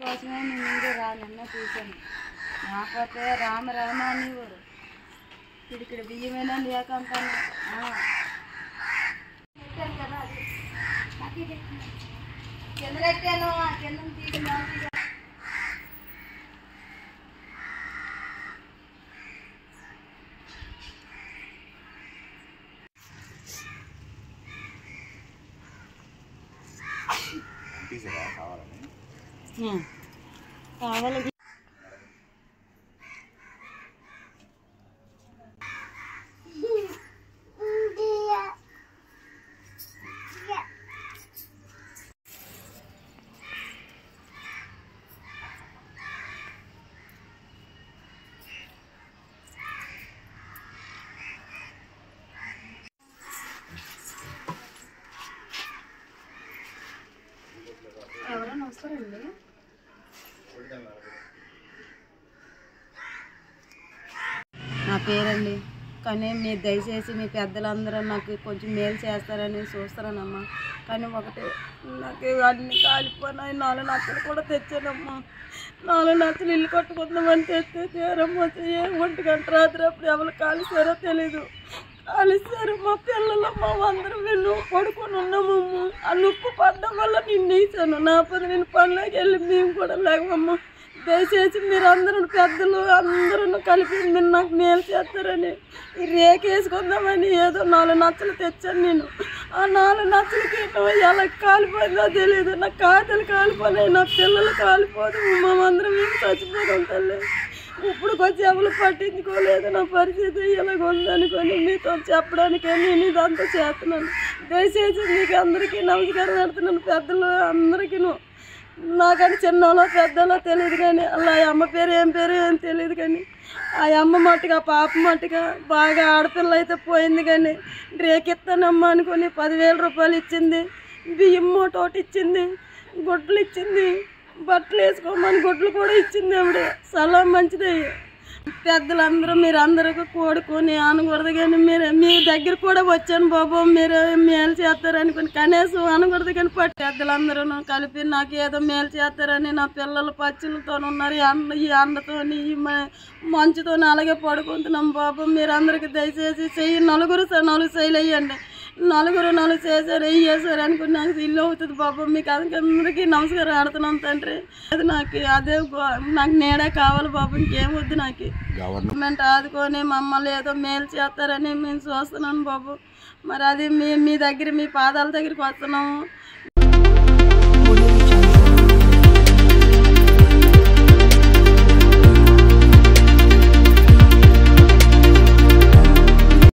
కోసమే నేను ముందు రానన్న చూశాను. నాకైతే రామ రామ అనేవాడు. ఇక్కడ బియ్యమైనా లేకంటాను కదా, అది కింద పెట్టాను. ఆ కింద తీసి కావాలి. ఎవరైనా వస్తారండి? నా పేరండి. కానీ మీరు దయచేసి మీ పెద్దలందరూ నాకు కొంచెం మేలు చేస్తారని చూస్తారనమ్మా. కానీ ఒకటి, నాకు అన్ని కాలిపోయినాయి. 4 నచ్చలు కూడా తెచ్చానమ్మా. 4 నచ్చలు ఇల్లు కట్టుకుందామని తెస్తే తీరమ్మా 1 గంట రాత్రి అప్పుడు ఎవరు కాలిస్తారో తెలీదు. కాలిస్తారు. మా పిల్లలు మా అందరం వెళ్ళి పడుకొని ఉన్నామమ్మ. ఆ నొప్పి పడడం వల్ల నిన్ను వేసాను. నా పని నేను పనిలోకి వెళ్ళి మేము కూడా లేవమ్మా. దయచేసి మీరు అందరూ పెద్దలు అందరూ కలిపి మీరు నాకు మేలు చేస్తారని ఈ రేకు వేసుకుందామని ఏదో 4 నచ్చలు తెచ్చాను నేను. ఆ 4 నచ్చలకి ఎలా కాలిపోయిందో తెలియదు. నా ఖాతాలు కాలిపోయినాయి, నా పిల్లలు కాలిపోదు. మేమందరం మేము చచ్చిపోతాం తల్లి. ఇప్పుడు కొంచెం ఎవరు పట్టించుకోలేదు. నా పరిస్థితి ఇలాగ ఉందనుకొని మీతో చెప్పడానికే నేను ఇదంతా చేస్తున్నాను. దయచేసి మీకు అందరికీ నమస్కారం పెడుతున్నాను. పెద్దలు అందరికీ, నాకని చిన్నలో పెద్దలో తెలియదు కానీ అలా అమ్మ పేరు ఏం తెలియదు కానీ ఆ అమ్మ మట్టుగా పాప మట్టుగా బాగా ఆడపిల్ల అయితే పోయింది. కానీ రేకెత్తానమ్మ అనుకొని 10,000 రూపాయలు ఇచ్చింది. బియ్యం మూట ఒకటి ఇచ్చింది, గుడ్లు ఇచ్చింది, బట్టలు వేసుకోమని గుడ్లు కూడా ఇచ్చింది. ఆవిడ చాలా మంచిది. పెద్దలందరూ మీరు అందరికీ కోడుకొని అనకూడదు కానీ మీ దగ్గర కూడా వచ్చాను బాబు, మీరు మేలు చేస్తారనుకుని కనీసం అనకూడదు కానీ పెద్దలందరూ కలిపి నాకు ఏదో మేలు చేస్తారని నా పిల్లలు పచ్చులతో ఉన్నారు. ఈ అండతో ఈ మంచుతో అలాగే పడుకుంటున్నాం బాబు. మీరు అందరికీ దయచేసి చెయ్యి 4 సైలు వేయండి. 4 చేశారు వేసారు అనుకుని నాకు ఇల్లు అవుతుంది బాబు. మీకు అందరికీ నమస్కారం ఆడుతున్నాం తండ్రి. అది నాకు నాకు నీడే కావాలి బాబు, ఇంకేం వద్దు. నాకు గవర్నమెంట్ ఆదుకొని మమ్మల్ని ఏదో మేలు చేస్తారని మేము చూస్తున్నాను బాబు. మరి అది మీ దగ్గర మీ పాదాల దగ్గరికి వస్తున్నాము.